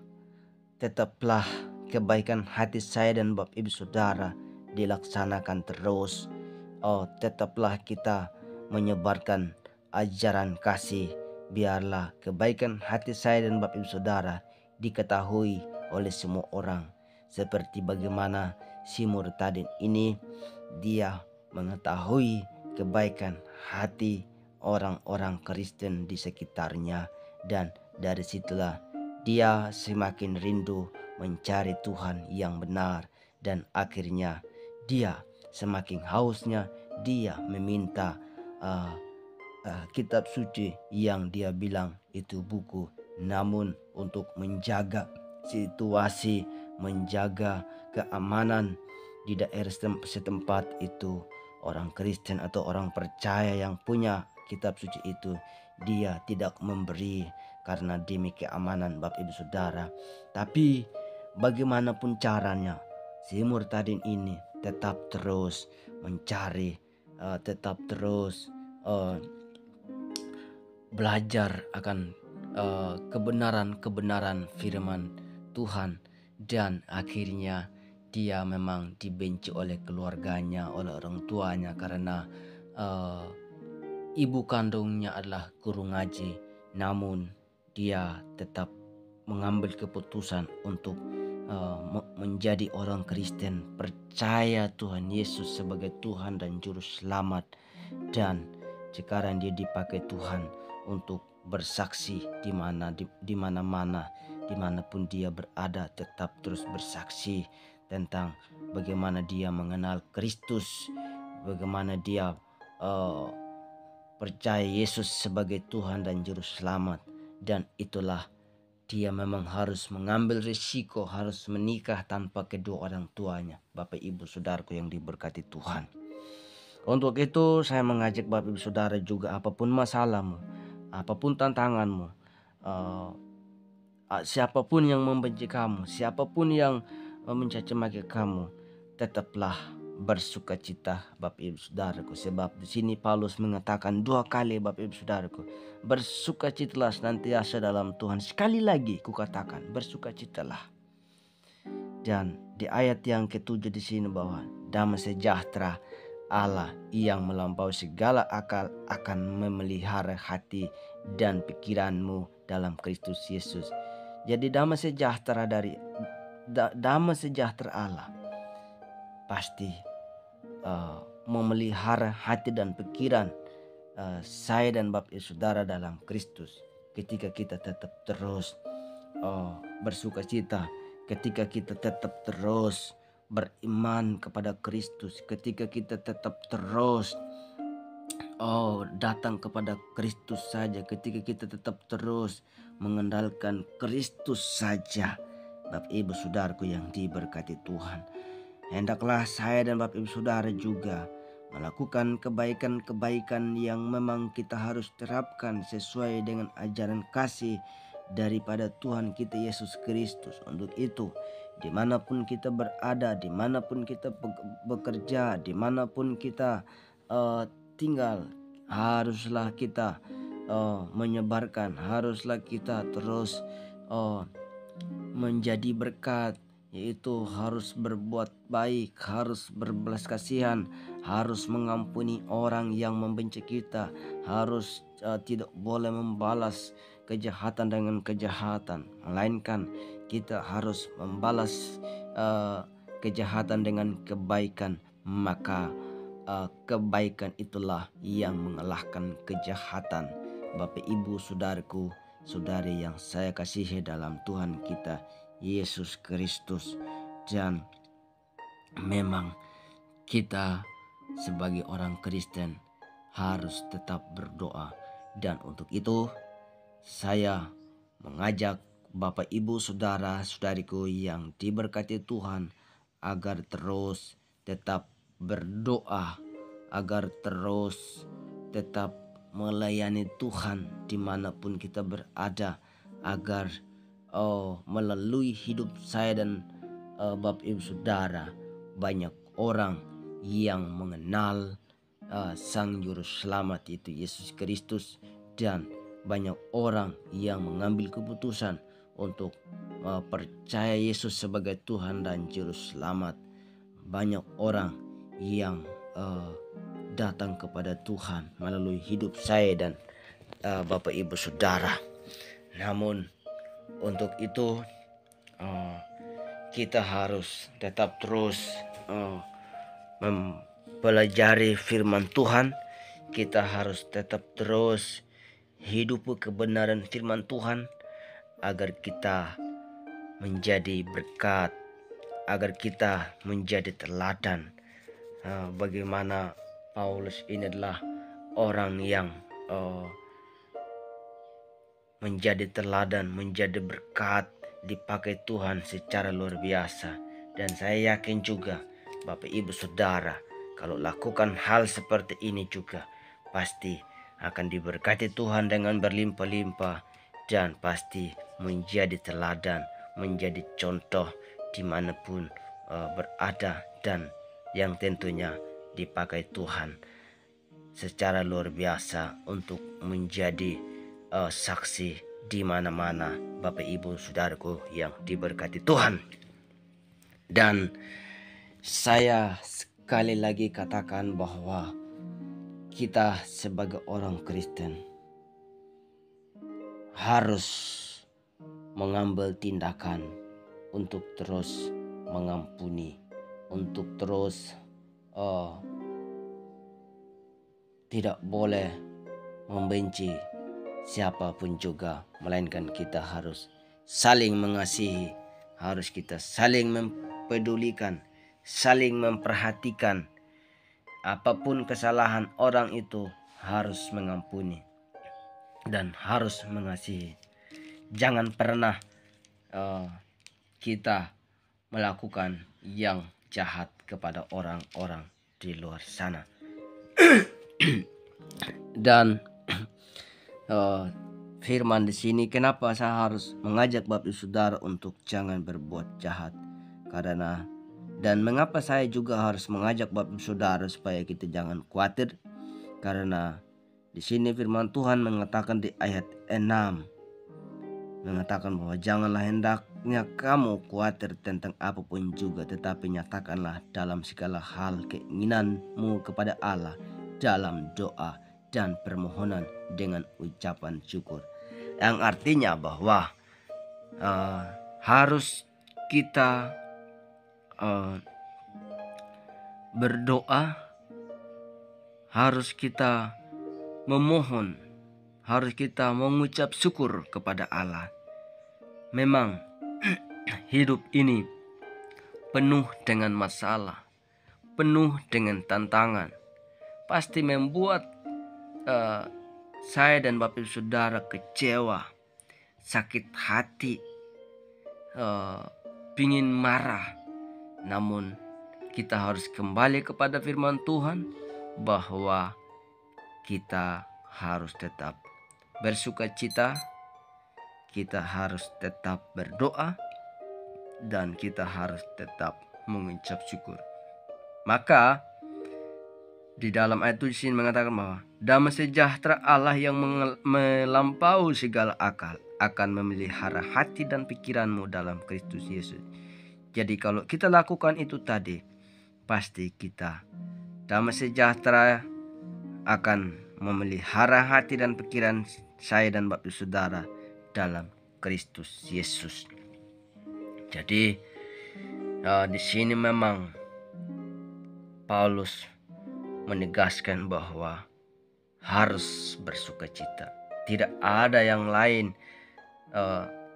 tetaplah kebaikan hati saya dan Bapak Ibu Saudara dilaksanakan terus. Tetaplah kita menyebarkan ajaran kasih. Biarlah kebaikan hati saya dan Bapak Ibu Saudara diketahui oleh semua orang. Seperti bagaimana si murtadin ini, dia mengetahui kebaikan hati orang-orang Kristen di sekitarnya, dan dari situlah dia semakin rindu mencari Tuhan yang benar, dan akhirnya dia semakin hausnya dia meminta kitab suci yang dia bilang itu buku. Namun untuk menjaga situasi, menjaga keamanan di daerah setempat itu, orang Kristen atau orang percaya yang punya kitab suci itu, dia tidak memberi karena demi keamanan Bapak Ibu Saudara. Tapi bagaimanapun caranya, si murtadin ini tetap terus mencari, tetap terus belajar akan kebenaran firman Tuhan, dan akhirnya dia memang dibenci oleh keluarganya, oleh orang tuanya, karena ibu kandungnya adalah guru ngaji. Namun dia tetap mengambil keputusan untuk menjadi orang Kristen, percaya Tuhan Yesus sebagai Tuhan dan Juru Selamat, dan sekarang dia dipakai Tuhan untuk bersaksi di mana-mana, dimanapun dia berada, tetap terus bersaksi tentang bagaimana dia mengenal Kristus, bagaimana dia percaya Yesus sebagai Tuhan dan Juru Selamat. Dan itulah dia memang harus mengambil risiko, harus menikah tanpa kedua orang tuanya. Bapak Ibu Saudaraku yang diberkati Tuhan, untuk itu saya mengajak Bapak Ibu Saudara juga, apapun masalahmu, apapun tantanganmu, siapapun yang membenci kamu, siapapun yang mencaci maki kamu, tetaplah bersukacita Bapak Ibu Saudaraku. Sebab di sini Paulus mengatakan 2 kali, Bapak Ibu Saudaraku, bersukacitalah senantiasa dalam Tuhan. Sekali lagi kukatakan, bersukacitalah. Dan di ayat yang ke-7 di sini bahwa damai sejahtera Allah yang melampaui segala akal akan memelihara hati dan pikiranmu dalam Kristus Yesus. Jadi damai sejahtera Allah pasti memelihara hati dan pikiran saya dan Bapak Ibu Saudara dalam Kristus, ketika kita tetap terus bersukacita, ketika kita tetap terus beriman kepada Kristus, ketika kita tetap terus datang kepada Kristus saja, ketika kita tetap terus mengandalkan Kristus saja. Bapak Ibu Saudaraku yang diberkati Tuhan, hendaklah saya dan Bapak Ibu Saudara juga melakukan kebaikan-kebaikan yang memang kita harus terapkan sesuai dengan ajaran kasih daripada Tuhan kita Yesus Kristus. Untuk itu, dimanapun kita berada, dimanapun kita bekerja, dimanapun kita tinggal, haruslah kita menyebarkan, haruslah kita terus menjadi berkat, yaitu harus berbuat baik, harus berbelas kasihan, harus mengampuni orang yang membenci kita, harus tidak boleh membalas kejahatan dengan kejahatan, melainkan kita harus membalas kejahatan dengan kebaikan. Maka kebaikan itulah yang mengalahkan kejahatan. Bapak Ibu Saudaraku, saudari yang saya kasihi dalam Tuhan kita Yesus Kristus, dan memang kita sebagai orang Kristen harus tetap berdoa. Dan untuk itu saya mengajak Bapak Ibu Saudara-saudariku yang diberkati Tuhan agar terus tetap berdoa, agar terus tetap melayani Tuhan dimanapun kita berada, agar melalui hidup saya dan Bapak Ibu Saudara banyak orang yang mengenal Sang Juru Selamat itu Yesus Kristus, dan banyak orang yang mengambil keputusan untuk percaya Yesus sebagai Tuhan dan Juru Selamat. Banyak orang yang datang kepada Tuhan melalui hidup saya dan Bapak Ibu Saudara. Namun untuk itu kita harus tetap terus mempelajari firman Tuhan. Kita harus tetap terus hidup kebenaran firman Tuhan agar kita menjadi berkat, agar kita menjadi teladan. Bagaimana Paulus ini adalah orang yang menjadi teladan, menjadi berkat, dipakai Tuhan secara luar biasa. Dan saya yakin juga Bapak Ibu Saudara, kalau lakukan hal seperti ini juga pasti akan diberkati Tuhan dengan berlimpah-limpah, dan pasti menjadi teladan, menjadi contoh dimanapun berada, dan yang tentunya dipakai Tuhan secara luar biasa untuk menjadi saksi di mana-mana Bapak Ibu Saudaraku yang diberkati Tuhan. Dan saya sekali lagi katakan bahwa kita sebagai orang Kristen harus mengambil tindakan untuk terus mengampuni, untuk terus tidak boleh membenci siapapun juga, melainkan kita harus saling mengasihi, harus kita saling mempedulikan, saling memperhatikan. Apapun kesalahan orang itu harus mengampuni dan harus mengasihi. Jangan pernah kita melakukan yang jahat kepada orang-orang di luar sana. Dan firman di sini, kenapa saya harus mengajak Bapak Ibu Saudara untuk jangan berbuat jahat? Dan mengapa saya juga harus mengajak Bapak Ibu Saudara supaya kita jangan khawatir? Karena di sini firman Tuhan mengatakan di ayat 6, mengatakan bahwa janganlah hendaknya kamu khawatir tentang apapun juga, tetapi nyatakanlah dalam segala hal keinginanmu kepada Allah dalam doa dan permohonan dengan ucapan syukur. Yang artinya bahwa harus kita berdoa, harus kita memohon, harus kita mengucap syukur kepada Allah. Memang hidup ini penuh dengan masalah, penuh dengan tantangan, pasti membuat saya dan Bapak Ibu Saudara kecewa, sakit hati, pingin marah. Namun kita harus kembali kepada firman Tuhan bahwa kita harus tetap bersukacita, kita harus tetap berdoa, dan kita harus tetap mengucap syukur. Maka di dalam ayat itu di sini mengatakan bahwa damai sejahtera Allah yang melampaui segala akal akan memelihara hati dan pikiranmu dalam Kristus Yesus. Jadi kalau kita lakukan itu tadi, pasti kita damai sejahtera akan memelihara hati dan pikiran saya dan Bapak Saudara dalam Kristus Yesus. Jadi di sini memang Paulus menegaskan bahwa harus bersukacita. Tidak ada yang lain,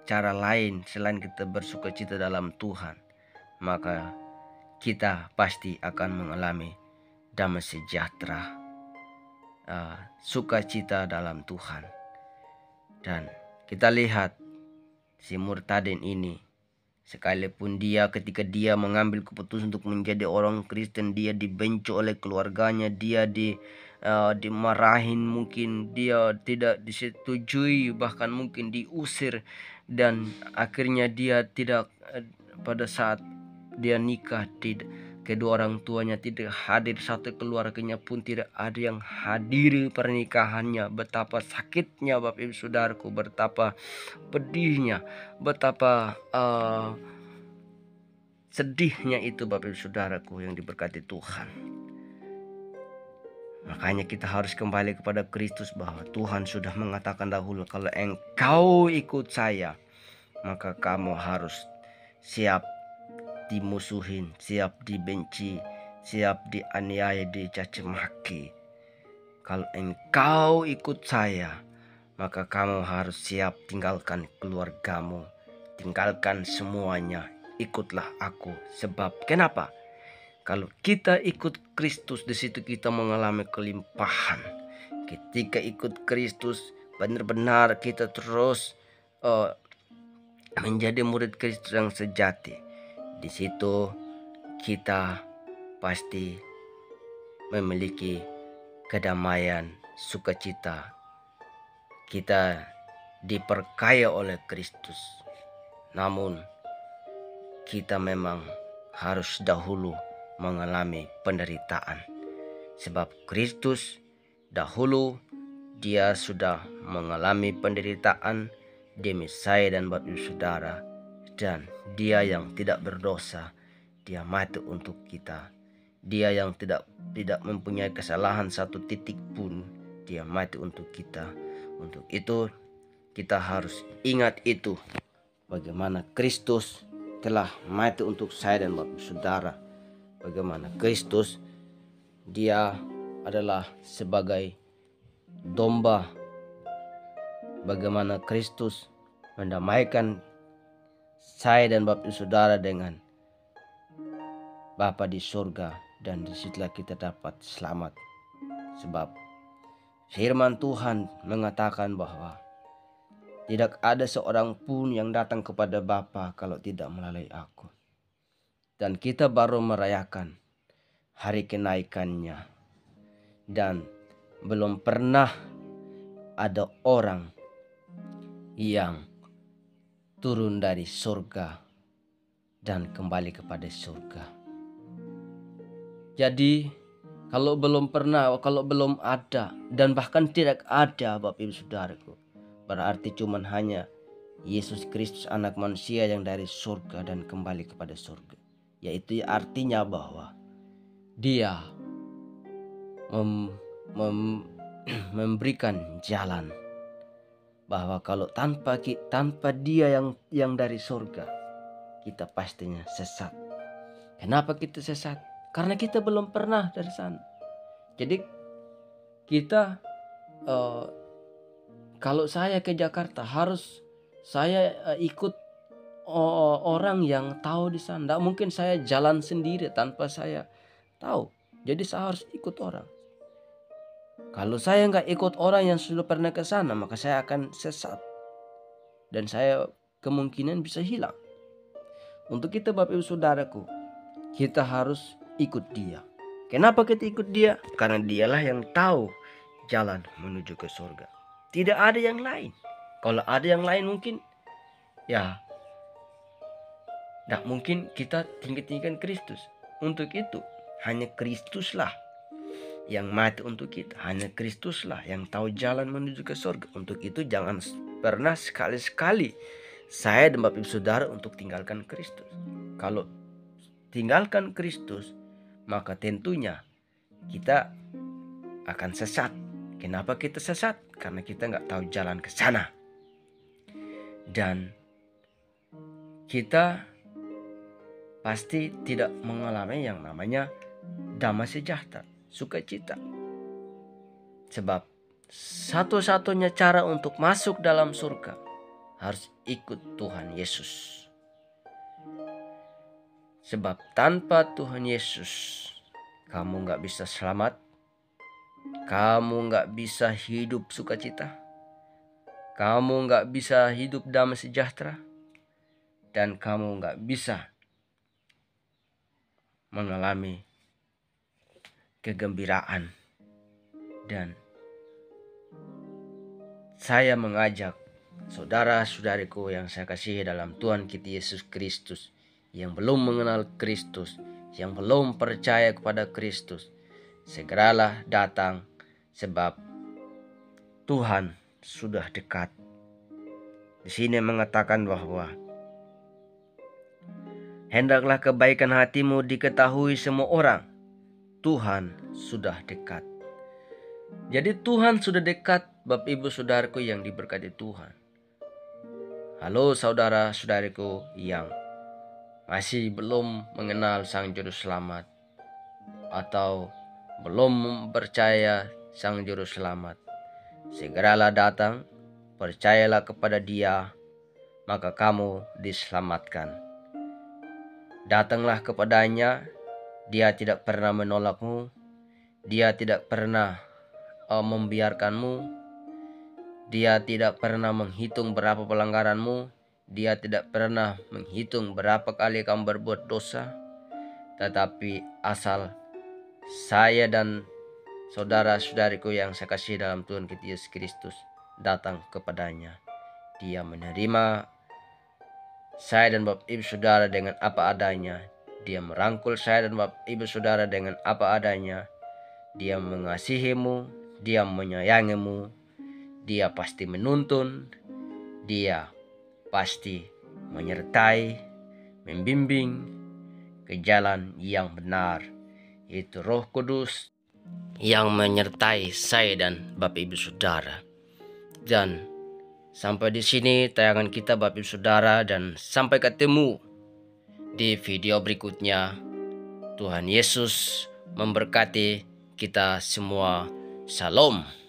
cara lain selain kita bersukacita dalam Tuhan. Maka kita pasti akan mengalami damai sejahtera, sukacita dalam Tuhan. Dan kita lihat si murtaden ini. Sekalipun dia ketika dia mengambil keputusan untuk menjadi orang Kristen, dia dibenci oleh keluarganya, dia dimarahin, mungkin dia tidak disetujui, bahkan mungkin diusir, dan akhirnya dia tidak pada saat dia nikah, tidak, kedua orang tuanya tidak hadir, satu keluarganya pun tidak ada yang hadiri pernikahannya. Betapa sakitnya Bapak Ibu Saudaraku, betapa pedihnya, betapa sedihnya itu Bapak Ibu Saudaraku yang diberkati Tuhan. Makanya kita harus kembali kepada Kristus, bahwa Tuhan sudah mengatakan dahulu, kalau engkau ikut saya, maka kamu harus siap dimusuhin, siap dibenci, siap dianiaya, dicaci maki. Kalau engkau ikut saya, maka kamu harus siap tinggalkan keluargamu, tinggalkan semuanya, ikutlah aku. Sebab kenapa? Kalau kita ikut Kristus, di situ kita mengalami kelimpahan. Ketika ikut Kristus, benar-benar kita terus menjadi murid Kristus yang sejati. Di situ kita pasti memiliki kedamaian, sukacita. Kita diperkaya oleh Kristus. Namun kita memang harus dahulu mengalami penderitaan. Sebab Kristus dahulu dia sudah mengalami penderitaan demi saya dan Bapak Ibu Saudara. Dan dia yang tidak berdosa, dia mati untuk kita. Dia yang tidak mempunyai kesalahan satu titik pun, dia mati untuk kita. Untuk itu kita harus ingat itu, bagaimana Kristus telah mati untuk saya dan Bapak Saudara. Bagaimana Kristus dia adalah sebagai domba. Bagaimana Kristus mendamaikan saya dan Bapak Saudara dengan Bapa di surga, dan disitulah kita dapat selamat. Sebab firman Tuhan mengatakan bahwa tidak ada seorang pun yang datang kepada Bapa kalau tidak melalui aku. Dan kita baru merayakan hari kenaikannya, dan belum pernah ada orang yang turun dari surga dan kembali kepada surga. Jadi kalau belum pernah, kalau belum ada, dan bahkan tidak ada Bapak Ibu Saudaraku, berarti cuman hanya Yesus Kristus anak manusia yang dari surga dan kembali kepada surga. Yaitu artinya bahwa dia memberikan jalan, bahwa kalau tanpa dia yang dari surga, kita pastinya sesat. Kenapa kita sesat? Karena kita belum pernah dari sana. Jadi kita kalau saya ke Jakarta, harus saya ikut orang yang tahu di sana. Tidak mungkin saya jalan sendiri tanpa saya tahu. Jadi saya harus ikut orang. Kalau saya nggak ikut orang yang sudah pernah ke sana, maka saya akan sesat. Dan saya kemungkinan bisa hilang. Untuk kita Bapak Ibu Saudaraku, kita harus ikut dia. Kenapa kita ikut dia? Karena dialah yang tahu jalan menuju ke surga. Tidak ada yang lain. Kalau ada yang lain mungkin, ya, tidak mungkin kita tinggi-tinggikan Kristus. Untuk itu, hanya Kristuslah yang mati untuk kita. Hanya Kristuslah yang tahu jalan menuju ke surga. Untuk itu jangan pernah sekali-sekali saya dan Bapak Ibu Saudara untuk tinggalkan Kristus. Kalau tinggalkan Kristus, maka tentunya kita akan sesat. Kenapa kita sesat? Karena kita nggak tahu jalan ke sana. Dan kita pasti tidak mengalami yang namanya damai sejahtera, sukacita. Sebab satu-satunya cara untuk masuk dalam surga harus ikut Tuhan Yesus. Sebab tanpa Tuhan Yesus, kamu gak bisa selamat, kamu gak bisa hidup sukacita, kamu gak bisa hidup damai sejahtera, dan kamu nggak bisa mengalami kegembiraan. Dan saya mengajak saudara-saudariku yang saya kasihi dalam Tuhan kita Yesus Kristus, yang belum mengenal Kristus, yang belum percaya kepada Kristus, segeralah datang, sebab Tuhan sudah dekat. Di sini mengatakan bahwa hendaklah kebaikan hatimu diketahui semua orang. Tuhan sudah dekat. Jadi Tuhan sudah dekat, Bapak Ibu Saudaraku yang diberkati Tuhan. Halo saudara-saudariku yang masih belum mengenal Sang Juru Selamat atau belum percaya Sang Juru Selamat. Segeralah datang, percayalah kepada Dia, maka kamu diselamatkan. Datanglah kepadanya, Dia tidak pernah menolakmu, Dia tidak pernah membiarkanmu, Dia tidak pernah menghitung berapa pelanggaranmu, Dia tidak pernah menghitung berapa kali kamu berbuat dosa. Tetapi asal saya dan saudara-saudariku yang saya kasih dalam Tuhan kita Yesus Kristus datang kepadanya, Dia menerima saya dan Bapak Ibu Saudara dengan apa adanya. Dia merangkul saya dan Bapak Ibu Saudara dengan apa adanya. Dia mengasihimu, Dia menyayangimu, Dia pasti menuntun, Dia pasti menyertai, membimbing ke jalan yang benar. Itu Roh Kudus yang menyertai saya dan Bapak Ibu Saudara. Dan sampai di sini tayangan kita Bapak Ibu Saudara, dan sampai ketemu di video berikutnya. Tuhan Yesus memberkati kita semua. Shalom.